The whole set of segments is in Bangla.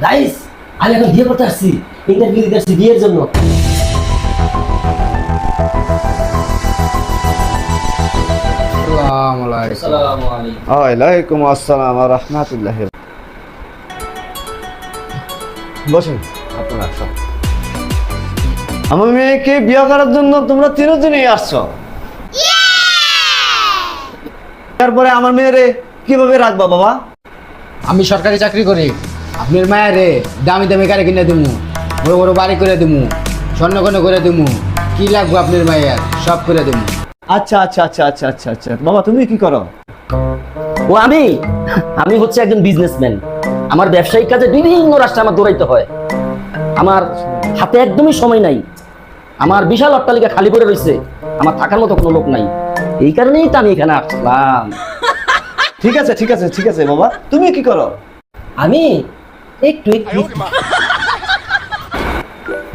গাইস, আমি এখন বিয়ে করতে আসছি, ইন্টারভিউ দিতে আসছি বিয়ের জন্য। আসসালামু আলাইকুম। ওয়ালাইকুম আসসালাম ওয়া রাহমাতুল্লাহি। বসুন আপনারা সব। আমার মেয়েকে বিয়ে করার জন্য তোমরা তিনজনই আসছো। তারপরে আমার মেয়েরে কিভাবে রাখবা বাবা? আমি সরকারি চাকরি করি, আপনার মায়ের রে দামি দামি গাড়ি কিনে দিমু, বড় বড় বাড়ি করে দিমু, স্বর্ণকনে করে দিমু, কি লাগবে আপনার মায়ের সব করে দিমু। আচ্ছা আচ্ছা আচ্ছা আচ্ছা আচ্ছা আচ্ছা বাবা তুমি কি করো? ও আমি হচ্ছে একজন বিজনেসম্যান। আমার ব্যবসায়িক কাজে বিভিন্ন রাষ্ট্রে আমার দৌড়াইতে হয়। আমার হাতে একদমই সময় নাই। আমার বিশাল অট্টালিকা খালি পড়ে রয়েছে, আমার থাকার মতো কোনো লোক নাই। এই কারণেই তো আমি এখানে আসলাম। ঠিক আছে ঠিক আছে ঠিক আছে বাবা তুমি কি করো? আমি একটু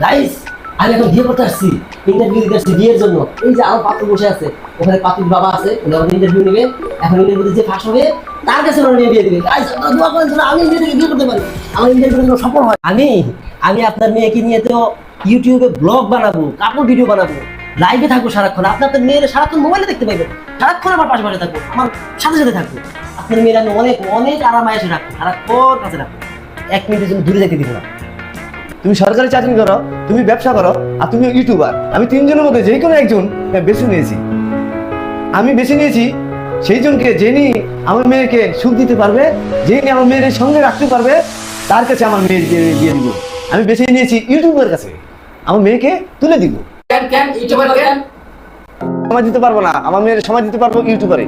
গাইস, আমি এখন বিয়ে করতে আসছি, ইন্টারভিউ দিতে আসছি বিয়ের জন্য। এই যে আমার পাত্র বসে আছে, ওখানে পাত্রীর বাবা আছে, উনি আমাকে ইন্টারভিউ নেবে। এখন ইন্টারভিউতে যে ফার্স্ট হবে তার কাছে ওরা নিয়ে বিয়ে দিবে। গাইস, আপনারা দোয়া করেন যেন আমি নিজে থেকে বিয়ে করতে পারি, আমার ইন্টারভিউ যেন সফল হয়। আমি আপনার মেয়েকে নিয়ে তো ইউটিউবে ব্লগ বানাবো, কাপড় ভিডিও বানাবো, লাইভে থাকবো সারাক্ষণ। আপনার মেয়ের সারাক্ষণ মোবাইলে দেখতে পাইবেন, সারাক্ষণ আমার পাশে পাশে থাকবো, আমার সাথে সাথে থাকবো। আপনার মেয়ের আমি অনেক অনেক আরামায় এসে রাখবো, সারাক্ষণ কাছে রাখবো, 1 মিনিটের জন্য দূরে যেতে দিব না। তুমি সরকারি চাকরি করো, তুমি ব্যবসা করো, আর তুমি ইউটিউবার। আমি তিনজনের মধ্যে যে কোনো একজন বেছে নিয়েছি। আমি বেছে নিয়েছি সেই জনকে, যিনি আমার মেয়েকে সুখ দিতে পারবে, যিনি আমার মেয়ের সঙ্গে রাখতে পারবে, তার কাছে আমার মেয়ের দিয়ে দিব। আমি বেছে নিয়েছি ইউটিউবের কাছে আমার মেয়েকে তুলে দিব। সময় দিতে পারবো না, আমার মেয়ের সময় দিতে পারবো ইউটিউবারে।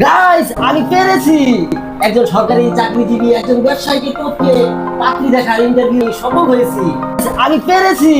গাইস, আমি পেরেছি। একজন সরকারি চাকরিজীবী, একজন ব্যবসায়ীকে টপকে চাকরি দেখার ইন্টারভিউ সফল হয়েছি। আমি পেরেছি।